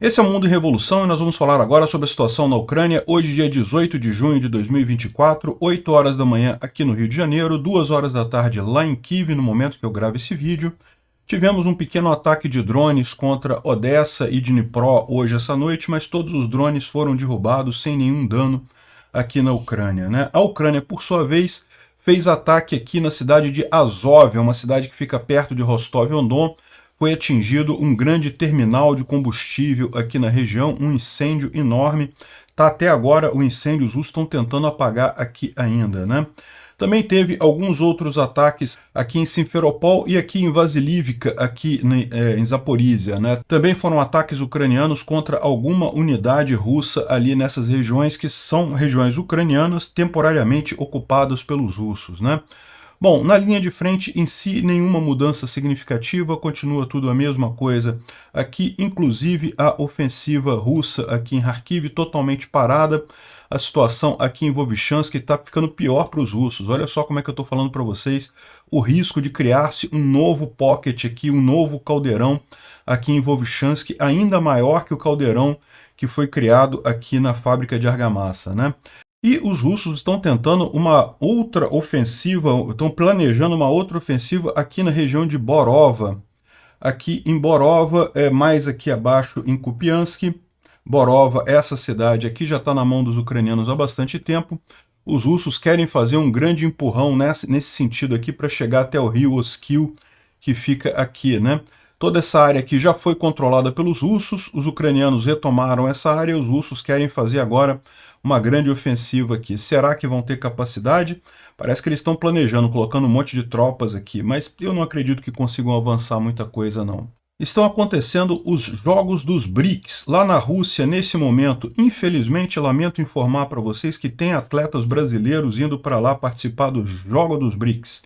Esse é o Mundo em Revolução e nós vamos falar agora sobre a situação na Ucrânia, hoje dia 18 de junho de 2024, 8 horas da manhã aqui no Rio de Janeiro, 2 horas da tarde lá em Kiev, no momento que eu gravo esse vídeo. Tivemos um pequeno ataque de drones contra Odessa e Dnipro hoje essa noite, mas todos os drones foram derrubados sem nenhum dano aqui na Ucrânia, né? A Ucrânia, por sua vez, fez ataque aqui na cidade de Azov, uma cidade que fica perto de Rostov-on-Don. Foi atingido um grande terminal de combustível aqui na região, um incêndio enorme. Tá até agora o incêndio, os russos estão tentando apagar aqui ainda, né? Também teve alguns outros ataques aqui em Simferopol e aqui em Vasilivka, aqui em Zaporizhia, né? Também foram ataques ucranianos contra alguma unidade russa ali nessas regiões, que são regiões ucranianas temporariamente ocupadas pelos russos, né? Bom, na linha de frente em si, nenhuma mudança significativa, continua tudo a mesma coisa. Aqui, inclusive, a ofensiva russa aqui em Kharkiv totalmente parada. A situação aqui em Vovchansk está ficando pior para os russos. Olha só como é que eu estou falando para vocês. O risco de criar-se um novo pocket aqui, um novo caldeirão aqui em Vovchansk, ainda maior que o caldeirão que foi criado aqui na fábrica de argamassa, né? E os russos estão tentando uma outra ofensiva, estão planejando uma outra ofensiva aqui na região de Borova. Aqui em Borova, mais aqui abaixo em Kupiansk. Borova, essa cidade aqui já está na mão dos ucranianos há bastante tempo. Os russos querem fazer um grande empurrão nesse sentido aqui para chegar até o rio Oskil, que fica aqui, né? Toda essa área aqui já foi controlada pelos russos, os ucranianos retomaram essa área, os russos querem fazer agora uma grande ofensiva aqui. Será que vão ter capacidade? Parece que eles estão planejando, colocando um monte de tropas aqui, mas eu não acredito que consigam avançar muita coisa, não. Estão acontecendo os Jogos dos BRICS, lá na Rússia, nesse momento. Infelizmente, lamento informar para vocês que tem atletas brasileiros indo para lá participar dos Jogos dos BRICS.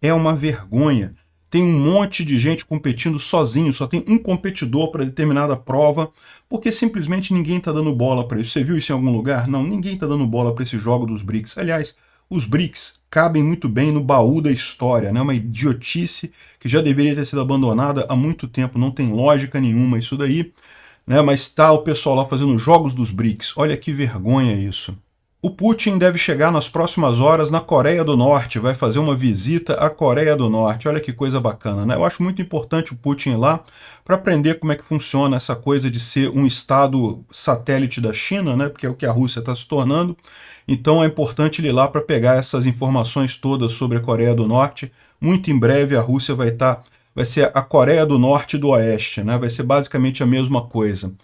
É uma vergonha. Tem um monte de gente competindo sozinho, só tem um competidor para determinada prova, porque simplesmente ninguém está dando bola para isso. Você viu isso em algum lugar? Não, ninguém está dando bola para esse jogo dos BRICS. Aliás, os BRICS cabem muito bem no baú da história, né? Uma idiotice que já deveria ter sido abandonada há muito tempo, não tem lógica nenhuma isso daí, né? Mas está o pessoal lá fazendo jogos dos BRICS. Olha que vergonha isso. O Putin deve chegar nas próximas horas na Coreia do Norte, vai fazer uma visita à Coreia do Norte. Olha que coisa bacana, né? Eu acho muito importante o Putin ir lá para aprender como é que funciona essa coisa de ser um estado satélite da China, né? Porque é o que a Rússia está se tornando. Então é importante ele ir lá para pegar essas informações todas sobre a Coreia do Norte. Muito em breve a Rússia vai ser a Coreia do Norte e do Oeste, né? Vai ser basicamente a mesma coisa.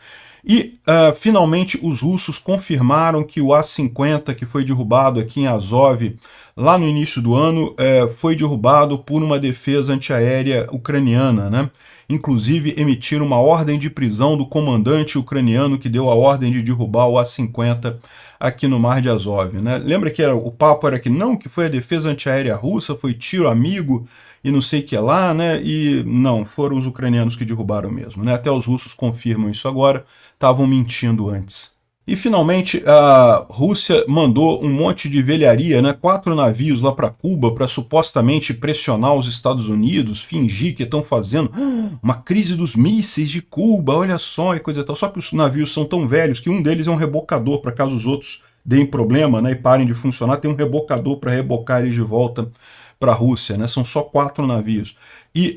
E, finalmente, os russos confirmaram que o A-50, que foi derrubado aqui em Azov, lá no início do ano, foi derrubado por uma defesa antiaérea ucraniana, né? Inclusive, emitiram uma ordem de prisão do comandante ucraniano que deu a ordem de derrubar o A-50 aqui no Mar de Azov, né? Lembra que o papo era que não, que foi a defesa antiaérea russa, foi tiro amigo e não sei o que lá, né? E não, foram os ucranianos que derrubaram mesmo, né? Até os russos confirmam isso agora, estavam mentindo antes. E finalmente a Rússia mandou um monte de velharia, né? 4 navios lá para Cuba para supostamente pressionar os Estados Unidos, fingir que estão fazendo uma crise dos mísseis de Cuba, olha só, e coisa e tal. Só que os navios são tão velhos que um deles é um rebocador, para caso os outros deem problema, né, e parem de funcionar, tem um rebocador para rebocar eles de volta para a Rússia, né? São só 4 navios. E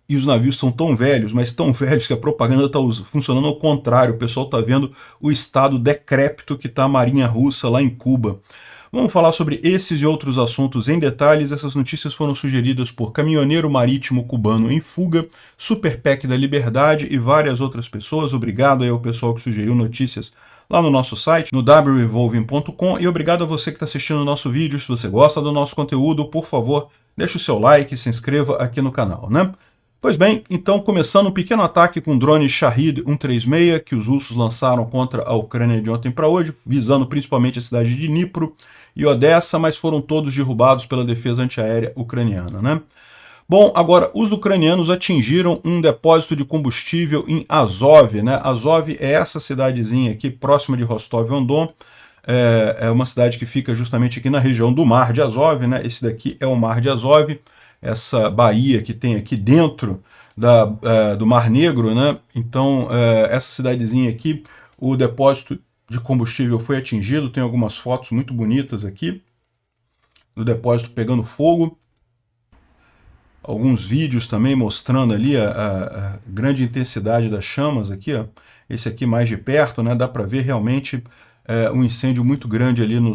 os navios são tão velhos, mas tão velhos que a propaganda está funcionando ao contrário. O pessoal está vendo o estado decrépito que está a marinha russa lá em Cuba. Vamos falar sobre esses e outros assuntos em detalhes. Essas notícias foram sugeridas por Caminhoneiro Marítimo Cubano em Fuga, Super PEC da Liberdade e várias outras pessoas. Obrigado aí ao pessoal que sugeriu notícias lá no nosso site, no wrevolving.com, e obrigado a você que está assistindo o nosso vídeo. Se você gosta do nosso conteúdo, por favor, deixe o seu like e se inscreva aqui no canal, né? Pois bem, então começando um pequeno ataque com o drone Shahed 136 que os russos lançaram contra a Ucrânia de ontem para hoje, visando principalmente a cidade de Dnipro e Odessa, mas foram todos derrubados pela defesa antiaérea ucraniana, né? Bom, agora, os ucranianos atingiram um depósito de combustível em Azov, né? Azov é essa cidadezinha aqui, próxima de Rostov-on-Don. É uma cidade que fica justamente aqui na região do Mar de Azov, né? Esse daqui é o Mar de Azov, essa baía que tem aqui dentro do Mar Negro, né? Então, essa cidadezinha aqui, o depósito de combustível foi atingido. Tem algumas fotos muito bonitas aqui do depósito pegando fogo. Alguns vídeos também mostrando ali a grande intensidade das chamas aqui, ó. Esse aqui mais de perto, né? Dá para ver realmente um incêndio muito grande ali no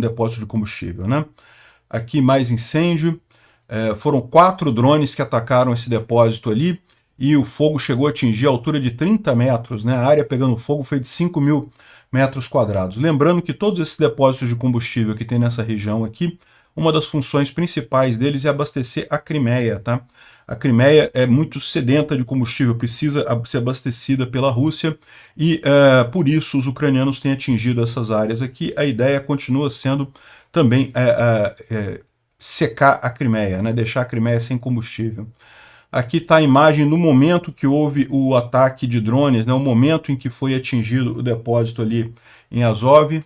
depósito de combustível, né? Aqui mais incêndio. Foram 4 drones que atacaram esse depósito ali e o fogo chegou a atingir a altura de 30 metros, né? A área pegando fogo foi de 5.000 metros quadrados. Lembrando que todos esses depósitos de combustível que tem nessa região aqui, uma das funções principais deles é abastecer a Crimeia, tá? A Crimeia é muito sedenta de combustível, precisa ser abastecida pela Rússia e por isso os ucranianos têm atingido essas áreas aqui. A ideia continua sendo também secar a Crimeia, né? Deixar a Crimeia sem combustível. Aqui está a imagem no momento que houve o ataque de drones, né? O momento em que foi atingido o depósito ali em Azov.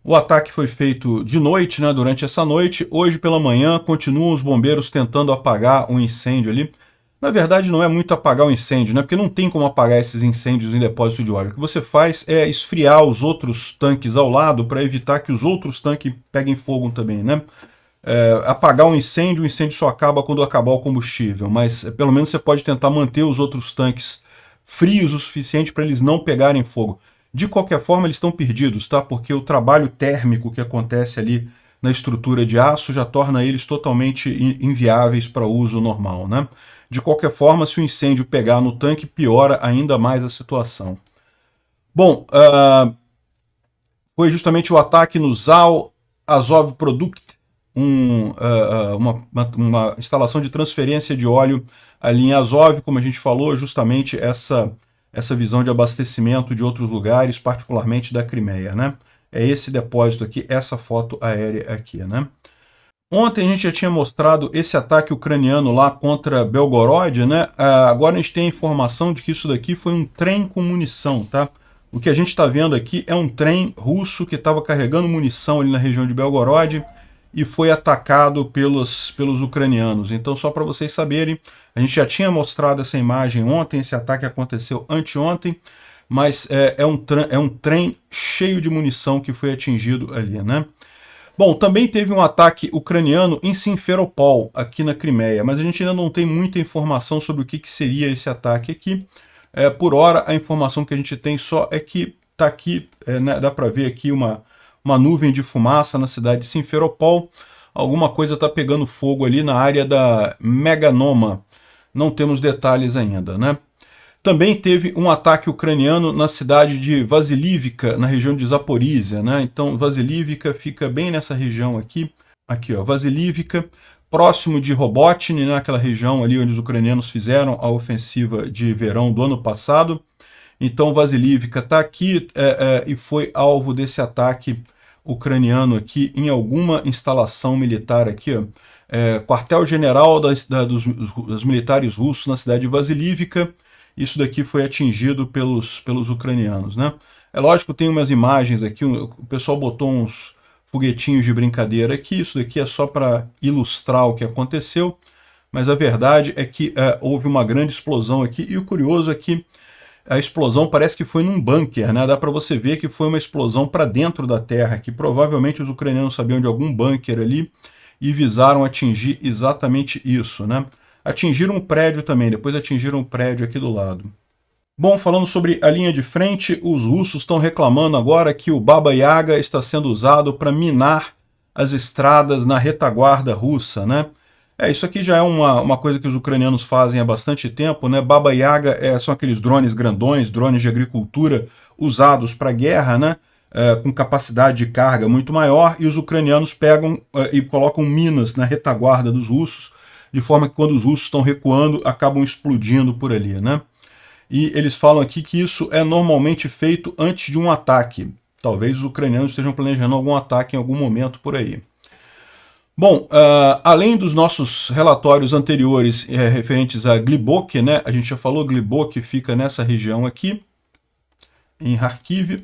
O ataque foi feito de noite, né, durante essa noite. Hoje pela manhã continuam os bombeiros tentando apagar um incêndio ali. Na verdade não é muito apagar o incêndio, né, porque não tem como apagar esses incêndios em depósito de óleo. O que você faz é esfriar os outros tanques ao lado para evitar que os outros tanques peguem fogo também, né? Apagar um incêndio, o incêndio só acaba quando acabar o combustível, mas pelo menos você pode tentar manter os outros tanques frios o suficiente para eles não pegarem fogo. De qualquer forma, eles estão perdidos, tá? Porque o trabalho térmico que acontece ali na estrutura de aço já torna eles totalmente inviáveis para uso normal, né? De qualquer forma, se o incêndio pegar no tanque, piora ainda mais a situação. Bom, foi justamente o ataque no ZAL Azov Produkt, uma instalação de transferência de óleo ali em Azov, como a gente falou, justamente essa visão de abastecimento de outros lugares, particularmente da Crimeia, né? É esse depósito aqui, essa foto aérea aqui, né? Ontem a gente já tinha mostrado esse ataque ucraniano lá contra Belgorod, né? Agora a gente tem a informação de que isso daqui foi um trem com munição, tá? O que a gente está vendo aqui é um trem russo que estava carregando munição ali na região de Belgorod e foi atacado pelos ucranianos. Então, só para vocês saberem, a gente já tinha mostrado essa imagem ontem, esse ataque aconteceu anteontem, mas é um trem cheio de munição que foi atingido ali, né? Bom, também teve um ataque ucraniano em Simferopol, aqui na Crimeia, mas a gente ainda não tem muita informação sobre o que seria esse ataque aqui. Por hora, a informação que a gente tem só é que está aqui, né, dá para ver aqui uma nuvem de fumaça na cidade de Simferopol. Alguma coisa está pegando fogo ali na área da Meganoma. Não temos detalhes ainda, né? Também teve um ataque ucraniano na cidade de Vasilivka, na região de Zaporizhia, né? Então, Vasilivka fica bem nessa região aqui. Aqui, ó, Vasilivka, próximo de Robotny, né? Aquela região ali onde os ucranianos fizeram a ofensiva de verão do ano passado. Então, Vasilivka está aqui e foi alvo desse ataque ucraniano aqui em alguma instalação militar aqui, ó. Quartel-general dos militares russos na cidade de Vasilivka. Isso daqui foi atingido pelos ucranianos, né? É lógico, tem umas imagens aqui, o pessoal botou uns foguetinhos de brincadeira aqui, isso daqui é só para ilustrar o que aconteceu, mas a verdade é que houve uma grande explosão aqui, e o curioso é que a explosão parece que foi num bunker, né? Dá para você ver que foi uma explosão para dentro da terra, que provavelmente os ucranianos sabiam de algum bunker ali e visaram atingir exatamente isso, né? Atingiram um prédio também, depois atingiram um prédio aqui do lado. Bom, falando sobre a linha de frente, os russos estão reclamando agora que o Baba Yaga está sendo usado para minar as estradas na retaguarda russa, né? Isso aqui já é uma coisa que os ucranianos fazem há bastante tempo, né? Baba Yaga são aqueles drones grandões, drones de agricultura usados para guerra, né? Com capacidade de carga muito maior, e os ucranianos pegam e colocam minas na retaguarda dos russos, de forma que quando os russos estão recuando, acabam explodindo por ali, né? E eles falam aqui que isso é normalmente feito antes de um ataque. Talvez os ucranianos estejam planejando algum ataque em algum momento por aí. Bom, além dos nossos relatórios anteriores referentes a Glibok, né, a gente já falou, Glibok fica nessa região aqui, em Kharkiv,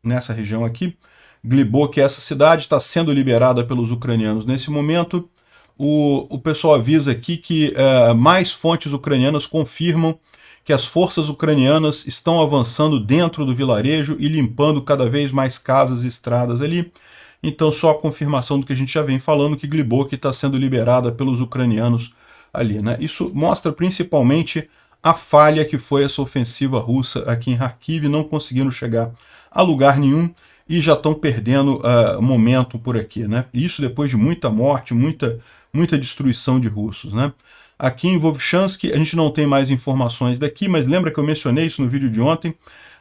nessa região aqui. Glibok, essa cidade, está sendo liberada pelos ucranianos nesse momento. O pessoal avisa aqui que mais fontes ucranianas confirmam que as forças ucranianas estão avançando dentro do vilarejo e limpando cada vez mais casas e estradas ali. Então, só a confirmação do que a gente já vem falando, que Glibok está sendo liberada pelos ucranianos ali, né? Isso mostra principalmente a falha que foi essa ofensiva russa aqui em Kharkiv, não conseguindo chegar a lugar nenhum e já estão perdendo momento por aqui, né? Isso depois de muita morte, muita destruição de russos, né? Aqui em Vovchansk a gente não tem mais informações daqui, mas lembra que eu mencionei isso no vídeo de ontem?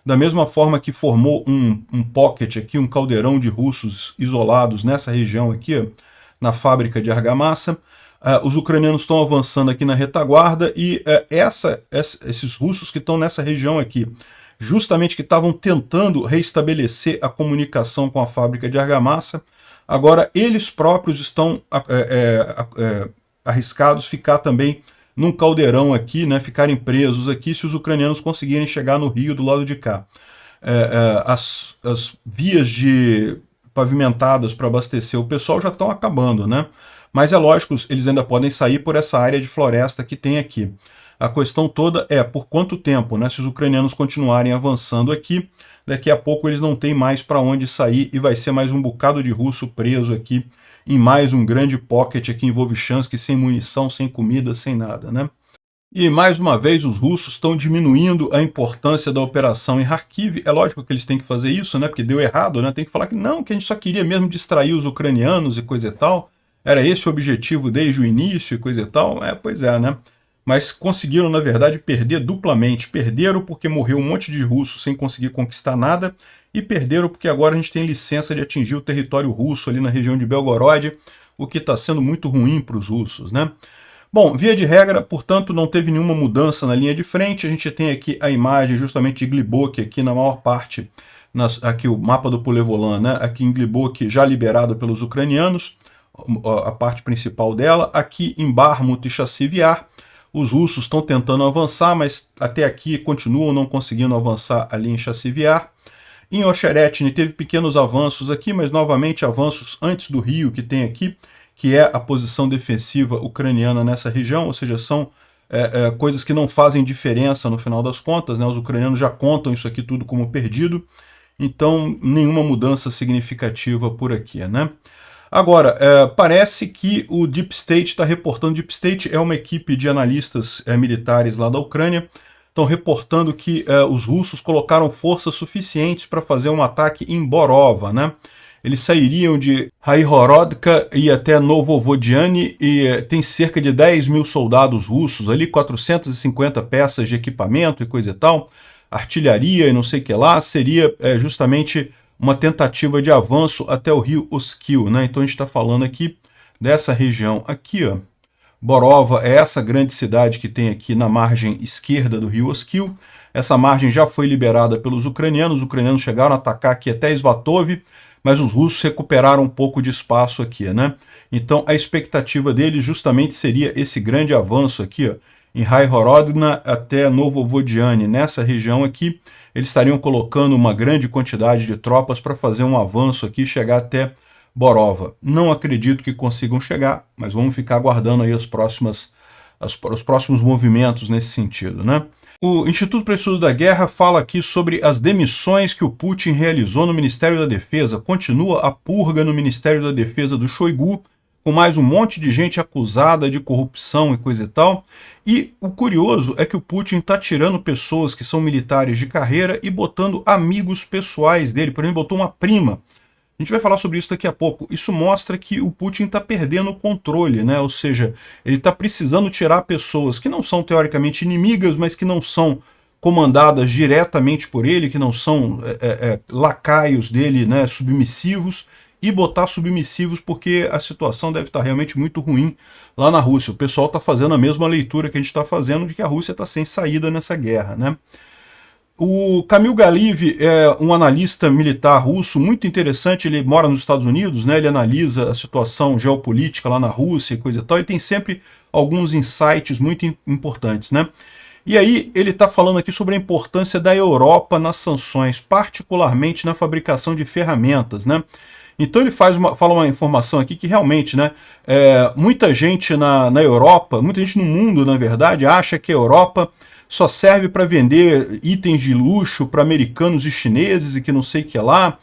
Da mesma forma que formou um pocket aqui, um caldeirão de russos isolados nessa região aqui, ó, na fábrica de argamassa, os ucranianos estão avançando aqui na retaguarda e esses russos que estão nessa região aqui, justamente que estavam tentando reestabelecer a comunicação com a fábrica de argamassa, agora eles próprios estão arriscados ficar também num caldeirão aqui, né, ficarem presos aqui se os ucranianos conseguirem chegar no rio do lado de cá. As vias pavimentadas para abastecer o pessoal já estão acabando, né? Mas é lógico, eles ainda podem sair por essa área de floresta que tem aqui. A questão toda é por quanto tempo, né? Se os ucranianos continuarem avançando aqui, daqui a pouco eles não têm mais para onde sair e vai ser mais um bocado de russo preso aqui em mais um grande pocket aqui em Vovchansk, sem munição, sem comida, sem nada, né? E mais uma vez os russos estão diminuindo a importância da operação em Kharkiv. É lógico que eles têm que fazer isso, né? Porque deu errado, né? Tem que falar que não, que a gente só queria mesmo distrair os ucranianos e coisa e tal. Era esse o objetivo desde o início e coisa e tal. Pois é, né? Mas conseguiram, na verdade, perder duplamente. Perderam porque morreu um monte de russos sem conseguir conquistar nada, e perderam porque agora a gente tem licença de atingir o território russo ali na região de Belgorod, o que está sendo muito ruim para os russos, né? Bom, via de regra, portanto, não teve nenhuma mudança na linha de frente. A gente tem aqui a imagem justamente de Glibok, aqui na maior parte, aqui o mapa do Pulevolan, né? Aqui em Glibok, já liberado pelos ucranianos, a parte principal dela. Aqui em Bakhmut e Chasiv Yar, os russos estão tentando avançar, mas até aqui continuam não conseguindo avançar ali em Chasiv Yar. Em Ocheretny teve pequenos avanços aqui, mas novamente avanços antes do rio que tem aqui, que é a posição defensiva ucraniana nessa região, ou seja, são coisas que não fazem diferença no final das contas, né? Os ucranianos já contam isso aqui tudo como perdido, então nenhuma mudança significativa por aqui, né? Agora, parece que o Deep State está reportando. Deep State é uma equipe de analistas militares lá da Ucrânia, estão reportando que os russos colocaram forças suficientes para fazer um ataque em Borova, né? Eles sairiam de Raihorodka e até Novovodiane e tem cerca de 10 mil soldados russos ali, 450 peças de equipamento e coisa e tal, artilharia e não sei o que lá, seria justamente uma tentativa de avanço até o rio Oskil, né? Então a gente está falando aqui dessa região aqui, ó. Borova é essa grande cidade que tem aqui na margem esquerda do rio Oskil. Essa margem já foi liberada pelos ucranianos. Os ucranianos chegaram a atacar aqui até Svatov, mas os russos recuperaram um pouco de espaço aqui, né? Então a expectativa deles justamente seria esse grande avanço aqui, ó, em Raihorodna até Novovodiane. Nessa região aqui, eles estariam colocando uma grande quantidade de tropas para fazer um avanço aqui, chegar até Borova. Não acredito que consigam chegar, mas vamos ficar aguardando aí os próximos movimentos nesse sentido, né? O Instituto para o Estudo da Guerra fala aqui sobre as demissões que o Putin realizou no Ministério da Defesa. Continua a purga no Ministério da Defesa do Shoigu, com mais um monte de gente acusada de corrupção e coisa e tal. E o curioso é que o Putin está tirando pessoas que são militares de carreira e botando amigos pessoais dele. Por exemplo, botou uma prima. A gente vai falar sobre isso daqui a pouco. Isso mostra que o Putin está perdendo o controle, né? Ou seja, ele está precisando tirar pessoas que não são teoricamente inimigas, mas que não são comandadas diretamente por ele, que não são lacaios dele, né, submissivos, e botar submissivos porque a situação deve estar realmente muito ruim lá na Rússia. O pessoal está fazendo a mesma leitura que a gente está fazendo de que a Rússia está sem saída nessa guerra, né? O Kamil Galiv é um analista militar russo muito interessante, ele mora nos Estados Unidos, né? Ele analisa a situação geopolítica lá na Rússia e coisa e tal, ele tem sempre alguns insights muito importantes, né? E aí ele está falando aqui sobre a importância da Europa nas sanções, particularmente na fabricação de ferramentas, né? Então ele fala uma informação aqui que realmente, né, muita gente na Europa, muita gente no mundo, na verdade, acha que a Europa só serve para vender itens de luxo para americanos e chineses e que não sei o que lá,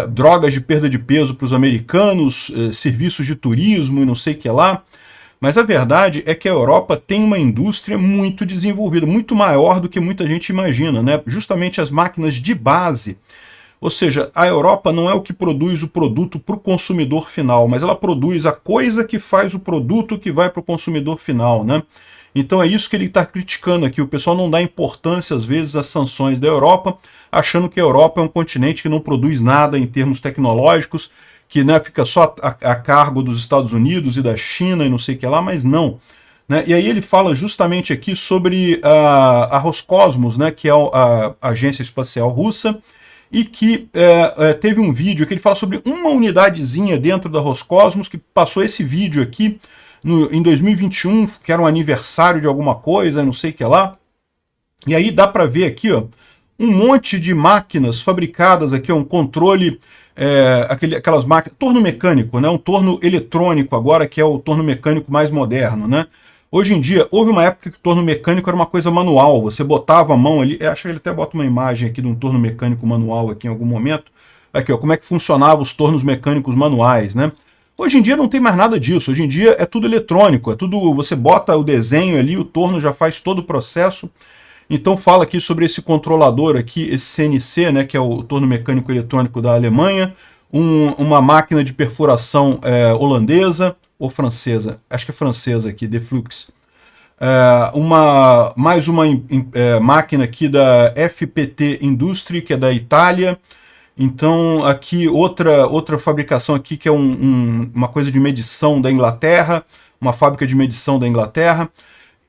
drogas de perda de peso para os americanos, serviços de turismo e não sei o que lá. Mas a verdade é que a Europa tem uma indústria muito desenvolvida, muito maior do que muita gente imagina, né? Justamente as máquinas de base. Ou seja, a Europa não é o que produz o produto para o consumidor final, mas ela produz a coisa que faz o produto que vai para o consumidor final, né? Então é isso que ele está criticando aqui. O pessoal não dá importância, às vezes, às sanções da Europa, achando que a Europa é um continente que não produz nada em termos tecnológicos, que, né, fica só a cargo dos Estados Unidos e da China e não sei o que lá, mas não. Né? E aí ele fala justamente aqui sobre a Roscosmos, né, que é a agência espacial russa, e que teve um vídeo que ele fala sobre uma unidadezinha dentro da Roscosmos, que passou esse vídeo aqui em 2021, que era um aniversário de alguma coisa, não sei o que lá. E aí dá para ver aqui, ó, um monte de máquinas fabricadas aqui, ó, um controle, aquelas máquinas, torno mecânico, né, um torno eletrônico agora, que é o torno mecânico mais moderno, né. Hoje em dia, houve uma época que o torno mecânico era uma coisa manual, você botava a mão ali, acho que ele até bota uma imagem aqui de um torno mecânico manual aqui em algum momento, aqui ó, como é que funcionavam os tornos mecânicos manuais, né? Hoje em dia não tem mais nada disso, hoje em dia é tudo eletrônico, é tudo, você bota o desenho ali, o torno já faz todo o processo. Então fala aqui sobre esse controlador aqui, esse CNC, né, que é o torno mecânico eletrônico da Alemanha, uma máquina de perfuração holandesa, ou francesa, acho que é francesa aqui, Deflux. Mais uma máquina aqui da FPT Industry, que é da Itália. Então aqui outra fabricação aqui que é uma coisa de medição da Inglaterra, uma fábrica de medição da Inglaterra.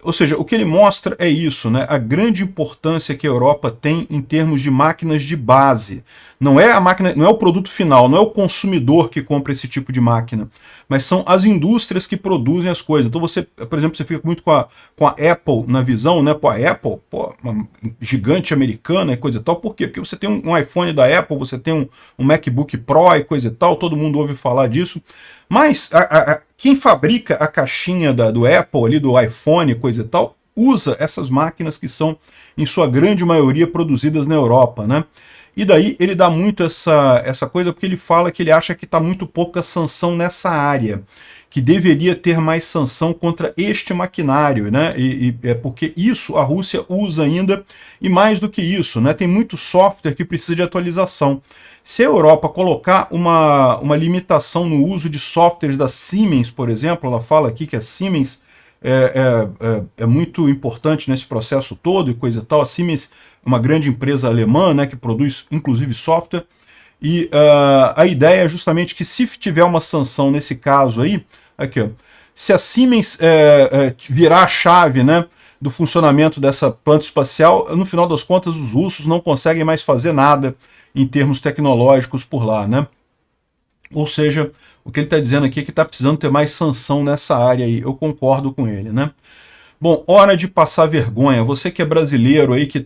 Ou seja, o que ele mostra é isso, né? A grande importância que a Europa tem em termos de máquinas de base. Não é a máquina, não é o produto final, não é o consumidor que compra esse tipo de máquina, mas são as indústrias que produzem as coisas. Então você, por exemplo, você fica muito com a Apple na visão, né? Pô, a Apple, pô, uma gigante americana e coisa e tal. Por quê? Porque você tem um iPhone da Apple, você tem um MacBook Pro e coisa e tal, todo mundo ouve falar disso. Mas quem fabrica a caixinha do Apple, ali, do iPhone, coisa e tal, usa essas máquinas que são, em sua grande maioria, produzidas na Europa, né? E daí ele dá muito essa coisa porque ele fala que ele acha que está muito pouca sanção nessa área, que deveria ter mais sanção contra este maquinário, né? É porque isso a Rússia usa ainda, e mais do que isso, né? Tem muito software que precisa de atualização. Se a Europa colocar uma limitação no uso de softwares da Siemens, por exemplo, ela fala aqui que a Siemens é muito importante nesse processo todo e coisa e tal. A Siemens é uma grande empresa alemã, né, que produz inclusive software, e a ideia é justamente que se tiver uma sanção nesse caso aí, aqui, ó, se a Siemens virar a chave, né, do funcionamento dessa planta espacial, no final das contas os russos não conseguem mais fazer nada em termos tecnológicos por lá, né? Ou seja, o que ele está dizendo aqui é que está precisando ter mais sanção nessa área aí. Eu concordo com ele, né? Bom, hora de passar vergonha. Você que é brasileiro aí, que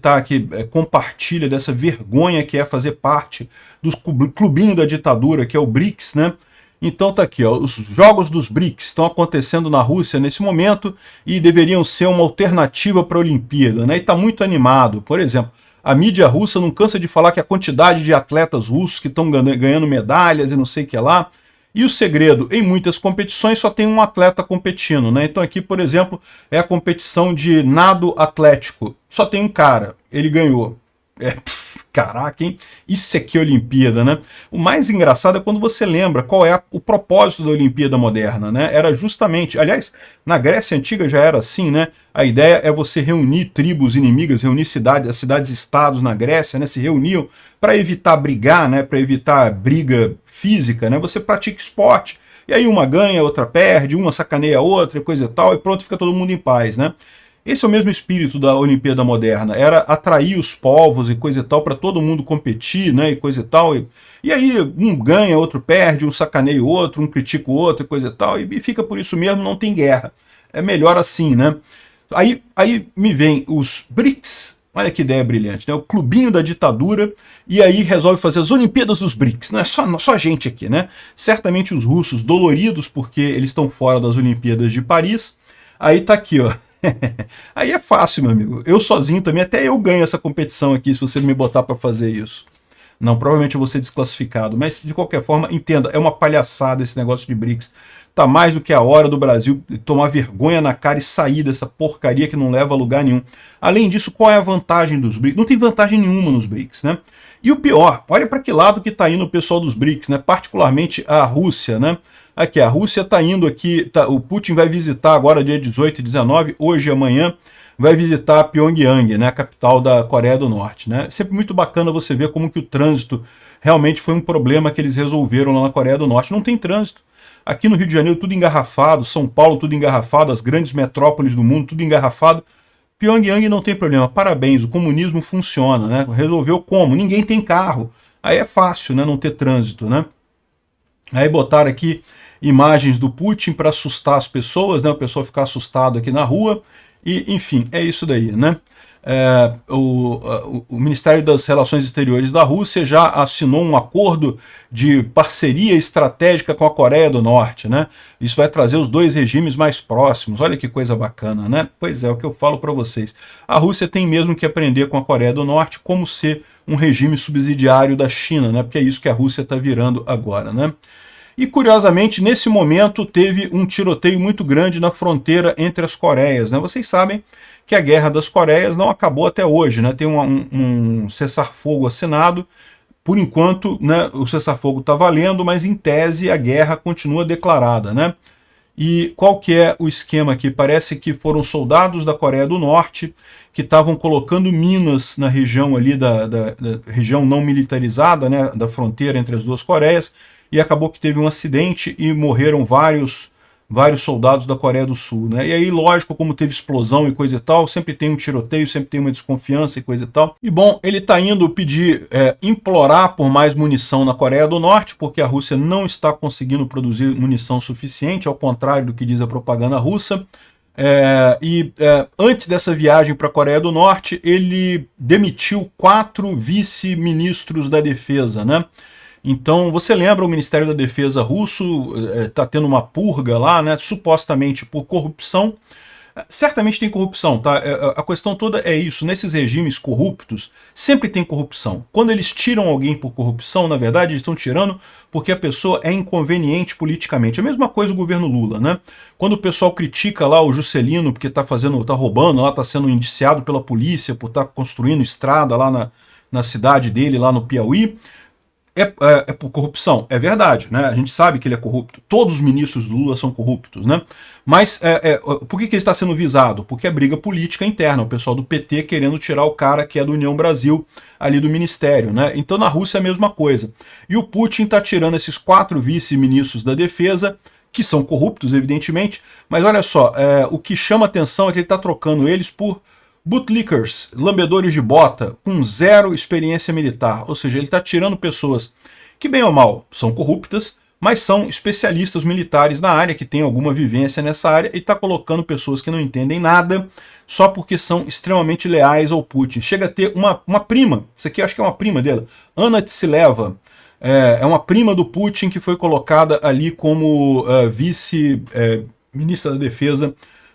compartilha dessa vergonha que é fazer parte do clubinho da ditadura, que é o BRICS, né? Então tá aqui, ó, os jogos dos BRICS estão acontecendo na Rússia nesse momento e deveriam ser uma alternativa para a Olimpíada, né? E está muito animado. Por exemplo, a mídia russa não cansa de falar que a quantidade de atletas russos que estão ganhando medalhas e não sei o que lá. E o segredo, em muitas competições só tem um atleta competindo, né? Então aqui, por exemplo, é a competição de nado atlético. Só tem um cara, ele ganhou. Caraca, hein? Isso aqui é Olimpíada, né? O mais engraçado é quando você lembra qual é o propósito da Olimpíada moderna, né? Era justamente, aliás, na Grécia Antiga já era assim, né? A ideia é você reunir tribos inimigas, reunir as cidades-estados na Grécia, né? Se reuniam para evitar brigar, né? Para evitar briga física, né? Você pratica esporte, e aí uma ganha, outra perde, uma sacaneia a outra, e coisa e tal, e pronto, fica todo mundo em paz, né? Esse é o mesmo espírito da Olimpíada Moderna, era atrair os povos e coisa e tal, para todo mundo competir, né, e coisa e tal. E aí um ganha, outro perde, um sacaneia o outro, um critica o outro e coisa e tal, e fica por isso mesmo, não tem guerra. É melhor assim, né? Aí me vem os BRICS, olha que ideia brilhante, né? O clubinho da ditadura, e aí resolve fazer as Olimpíadas dos BRICS. Não é só a gente aqui, né? Certamente os russos doloridos porque eles estão fora das Olimpíadas de Paris. Aí tá aqui, ó. Aí é fácil, meu amigo. Eu sozinho também, até eu ganho essa competição aqui se você me botar para fazer isso. Não, provavelmente eu vou ser desclassificado, mas de qualquer forma, entenda, é uma palhaçada esse negócio de BRICS. Tá mais do que a hora do Brasil tomar vergonha na cara e sair dessa porcaria que não leva a lugar nenhum. Além disso, qual é a vantagem dos BRICS? Não tem vantagem nenhuma nos BRICS, né? E o pior, olha para que lado que está indo o pessoal dos BRICS, né? Particularmente a Rússia, né? Aqui, a Rússia está indo aqui, o Putin vai visitar agora dia 18 e 19, hoje e amanhã, vai visitar Pyongyang, né, a capital da Coreia do Norte, né? Sempre muito bacana você ver como que o trânsito realmente foi um problema que eles resolveram lá na Coreia do Norte. Não tem trânsito. Aqui no Rio de Janeiro tudo engarrafado, São Paulo tudo engarrafado, as grandes metrópoles do mundo tudo engarrafado. Pyongyang não tem problema, parabéns, o comunismo funciona, né? Resolveu como? Ninguém tem carro. Aí é fácil, né, não ter trânsito, né? Aí botaram aqui imagens do Putin para assustar as pessoas, né? O pessoal ficar assustado aqui na rua. E, enfim, é isso daí, né? O Ministério das Relações Exteriores da Rússia já assinou um acordo de parceria estratégica com a Coreia do Norte, né? Isso vai trazer os dois regimes mais próximos. Olha que coisa bacana, né? Pois é, o que eu falo para vocês. A Rússia tem mesmo que aprender com a Coreia do Norte como ser um regime subsidiário da China, né? Porque é isso que a Rússia está virando agora, né? E, curiosamente, nesse momento teve um tiroteio muito grande na fronteira entre as Coreias, né? Vocês sabem que a Guerra das Coreias não acabou até hoje, né? Tem um cessar-fogo assinado. Por enquanto, né, o cessar-fogo está valendo, mas em tese a guerra continua declarada, né? E qual que é o esquema aqui? Parece que foram soldados da Coreia do Norte que estavam colocando minas na região ali da região não militarizada, né, da fronteira entre as duas Coreias, e acabou que teve um acidente e morreram vários soldados da Coreia do Sul, né? E aí, lógico, como teve explosão e coisa e tal, sempre tem um tiroteio, sempre tem uma desconfiança e coisa e tal. E bom, ele está indo pedir, implorar por mais munição na Coreia do Norte, porque a Rússia não está conseguindo produzir munição suficiente, ao contrário do que diz a propaganda russa. Antes dessa viagem para a Coreia do Norte, ele demitiu 4 vice-ministros da defesa, né? Então, você lembra, o Ministério da Defesa russo está tendo uma purga lá, né, supostamente por corrupção. Certamente tem corrupção, tá? A questão toda é isso, nesses regimes corruptos, sempre tem corrupção. Quando eles tiram alguém por corrupção, na verdade, eles estão tirando porque a pessoa é inconveniente politicamente. A mesma coisa o governo Lula, né? Quando o pessoal critica lá o Juscelino porque tá roubando, lá tá sendo indiciado pela polícia por estar construindo estrada lá na cidade dele, lá no Piauí, é por corrupção, é verdade, né? A gente sabe que ele é corrupto. Todos os ministros do Lula são corruptos, né? Mas por que ele está sendo visado? Porque é briga política interna, o pessoal do PT querendo tirar o cara que é do União Brasil ali do ministério, né? Então na Rússia é a mesma coisa. E o Putin está tirando esses 4 vice-ministros da defesa, que são corruptos, evidentemente, mas olha só, o que chama atenção é que ele está trocando eles por bootlickers, lambedores de bota, com 0 experiência militar. Ou seja, ele está tirando pessoas que, bem ou mal, são corruptas, mas são especialistas militares na área, que têm alguma vivência nessa área, e está colocando pessoas que não entendem nada, só porque são extremamente leais ao Putin. Chega a ter uma prima, isso aqui eu acho que é uma prima dela, Anna Tsileva, é uma prima do Putin que foi colocada ali como vice-ministra da Defesa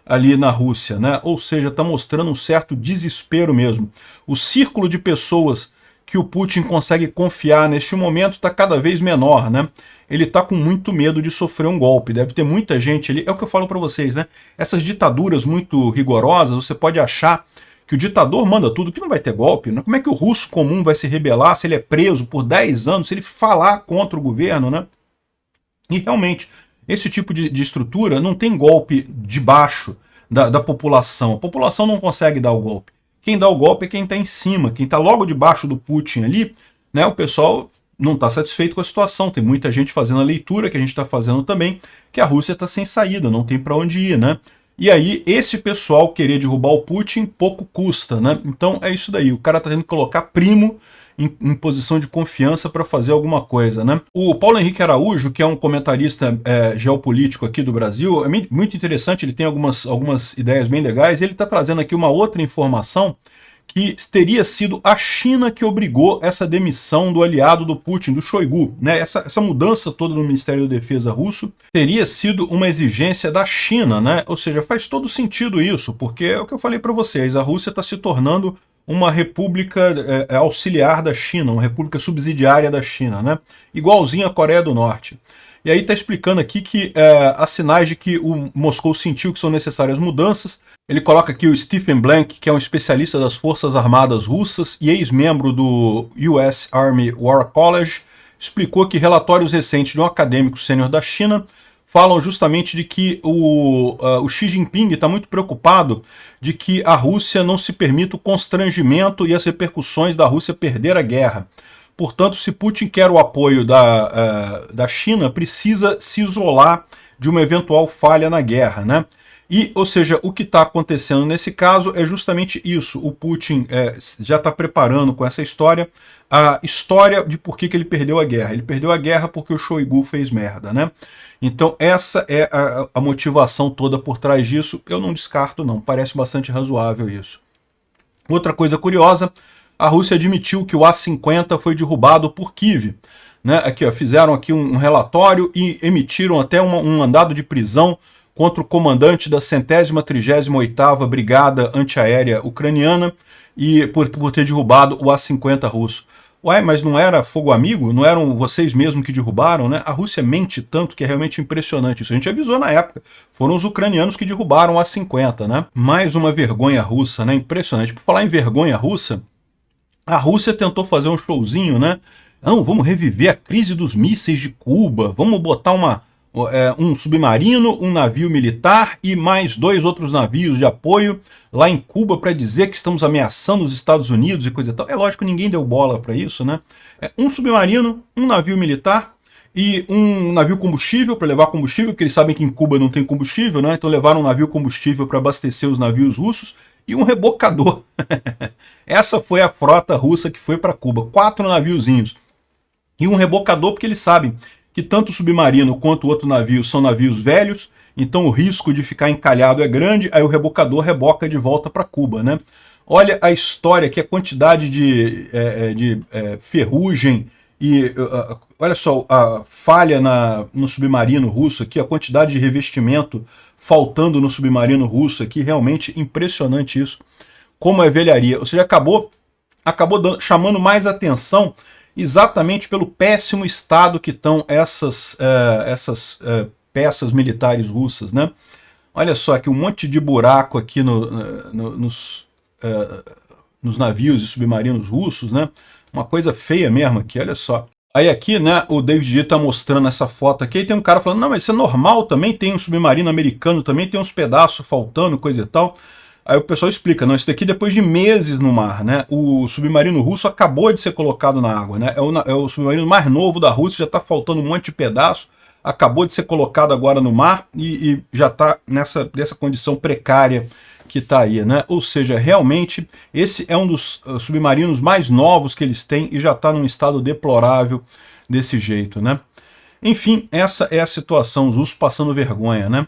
ali na Rússia, né? Ou seja, está mostrando um certo desespero mesmo. O círculo de pessoas que o Putin consegue confiar neste momento está cada vez menor, né? Ele está com muito medo de sofrer um golpe. Deve ter muita gente ali. É o que eu falo para vocês, né? Essas ditaduras muito rigorosas, você pode achar que o ditador manda tudo, que não vai ter golpe, né? Como é que o russo comum vai se rebelar se ele é preso por 10 anos, se ele falar contra o governo, né? E realmente, esse tipo de estrutura não tem golpe de baixo da população. A população não consegue dar o golpe. Quem dá o golpe é quem está em cima, quem está logo debaixo do Putin ali, né? O pessoal não está satisfeito com a situação. Tem muita gente fazendo a leitura que a gente está fazendo também, que a Rússia está sem saída, não tem para onde ir, né? E aí, esse pessoal querer derrubar o Putin, pouco custa, né? Então é isso daí, o cara tá tendo que colocar primo em posição de confiança para fazer alguma coisa, né? O Paulo Henrique Araújo, que é um comentarista geopolítico aqui do Brasil, é muito interessante, ele tem algumas ideias bem legais, e ele está trazendo aqui uma outra informação que teria sido a China que obrigou essa demissão do aliado do Putin, do Shoigu, né? Essa mudança toda no Ministério da Defesa russo teria sido uma exigência da China, né? Ou seja, faz todo sentido isso, porque é o que eu falei para vocês, a Rússia está se tornando uma república auxiliar da China, uma república subsidiária da China, né? Igualzinho à Coreia do Norte. E aí está explicando aqui que há sinais de que o Moscou sentiu que são necessárias mudanças. Ele coloca aqui o Stephen Blank, que é um especialista das Forças Armadas Russas e ex-membro do US Army War College, explicou que relatórios recentes de um acadêmico sênior da China falam justamente de que o Xi Jinping está muito preocupado de que a Rússia não se permita o constrangimento e as repercussões da Rússia perder a guerra. Portanto, se Putin quer o apoio da China, precisa se isolar de uma eventual falha na guerra, né? E, ou seja, o que está acontecendo nesse caso é justamente isso. O Putin já está preparando com essa história a história de por que ele perdeu a guerra. Ele perdeu a guerra porque o Shoigu fez merda, né? Então essa é a motivação toda por trás disso. Eu não descarto não, parece bastante razoável isso. Outra coisa curiosa, a Rússia admitiu que o A-50 foi derrubado por Kiev. Né? Aqui, ó, fizeram aqui um relatório e emitiram até um mandado de prisão contra o comandante da 138ª Brigada Antiaérea Ucraniana e por ter derrubado o A-50 russo. Ué, mas não era fogo amigo? Não eram vocês mesmos que derrubaram, né? A Rússia mente tanto que é realmente impressionante isso. A gente avisou na época. Foram os ucranianos que derrubaram o A-50, né? Mais uma vergonha russa, né? Impressionante. Por falar em vergonha russa, a Rússia tentou fazer um showzinho, né? Não, vamos reviver a crise dos mísseis de Cuba, vamos botar um submarino, um navio militar e mais 2 outros navios de apoio lá em Cuba para dizer que estamos ameaçando os Estados Unidos e coisa e tal. É lógico que ninguém deu bola para isso, né? Um submarino, um navio militar e um navio combustível para levar combustível, porque eles sabem que em Cuba não tem combustível, né? Então levaram um navio combustível para abastecer os navios russos e um rebocador. Essa foi a frota russa que foi para Cuba. 4 naviozinhos. E um rebocador, porque eles sabem que tanto o submarino quanto o outro navio são navios velhos, então o risco de ficar encalhado é grande, aí o rebocador reboca de volta para Cuba, né? Olha a história, que a quantidade de ferrugem e olha só a falha no submarino russo aqui, a quantidade de revestimento faltando no submarino russo aqui, realmente impressionante isso, como é velharia. Ou seja, acabou chamando mais atenção exatamente pelo péssimo estado que estão essas peças militares russas, né? Olha só aqui um monte de buraco aqui nos navios e submarinos russos, né? Uma coisa feia mesmo aqui, olha só. Aí aqui, né, o David G tá mostrando essa foto aqui, e tem um cara falando, não, mas isso é normal, também tem um submarino americano, também tem uns pedaços faltando, coisa e tal. Aí o pessoal explica, não, isso daqui depois de meses no mar, né? O submarino russo acabou de ser colocado na água, né? É o submarino mais novo da Rússia, já está faltando um monte de pedaço, acabou de ser colocado agora no mar e já está nessa condição precária que está aí, né? Ou seja, realmente esse é um dos submarinos mais novos que eles têm e já está num estado deplorável desse jeito, né? Enfim, essa é a situação, os russos passando vergonha, né?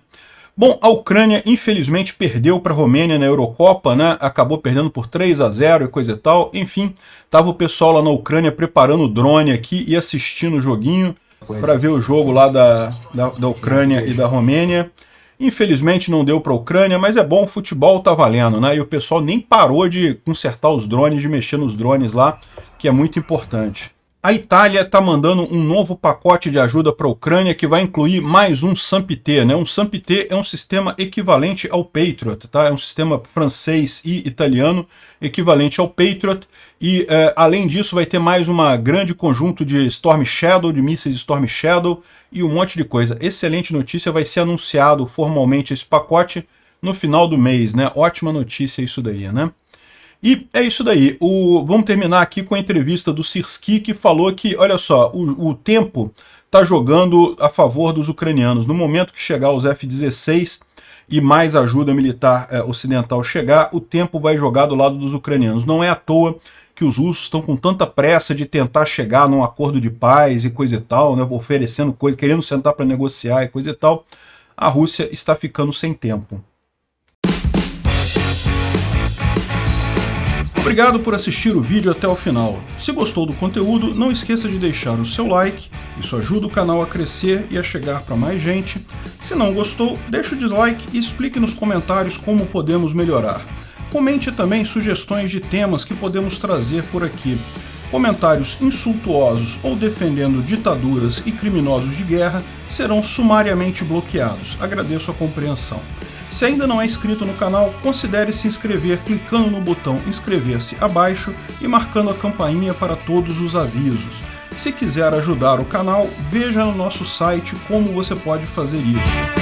Bom, a Ucrânia infelizmente perdeu para a Romênia na Eurocopa, né? Acabou perdendo por 3-0 e coisa e tal. Enfim, tava o pessoal lá na Ucrânia preparando o drone aqui e assistindo o joguinho para ver o jogo lá da Ucrânia e da Romênia. Infelizmente não deu para a Ucrânia, mas é bom, o futebol tá valendo, né? E o pessoal nem parou de consertar os drones, de mexer nos drones lá, que é muito importante. A Itália está mandando um novo pacote de ajuda para a Ucrânia que vai incluir mais um SAMP-T, né? Um SAMP-T é um sistema equivalente ao Patriot, tá? É um sistema francês e italiano equivalente ao Patriot e, além disso, vai ter mais um grande conjunto de Storm Shadow, de mísseis Storm Shadow e um monte de coisa. Excelente notícia, vai ser anunciado formalmente esse pacote no final do mês, né? Ótima notícia isso daí, né? E é isso daí. Vamos terminar aqui com a entrevista do Sirski, que falou que, olha só, o tempo está jogando a favor dos ucranianos. No momento que chegar os F-16 e mais ajuda militar ocidental chegar, o tempo vai jogar do lado dos ucranianos. Não é à toa que os russos estão com tanta pressa de tentar chegar num acordo de paz e coisa e tal, né, oferecendo coisa, querendo sentar para negociar e coisa e tal. A Rússia está ficando sem tempo. Obrigado por assistir o vídeo até o final. Se gostou do conteúdo, não esqueça de deixar o seu like, isso ajuda o canal a crescer e a chegar para mais gente. Se não gostou, deixe o dislike e explique nos comentários como podemos melhorar. Comente também sugestões de temas que podemos trazer por aqui. Comentários insultuosos ou defendendo ditaduras e criminosos de guerra serão sumariamente bloqueados. Agradeço a compreensão. Se ainda não é inscrito no canal, considere se inscrever clicando no botão inscrever-se abaixo e marcando a campainha para todos os avisos. Se quiser ajudar o canal, veja no nosso site como você pode fazer isso.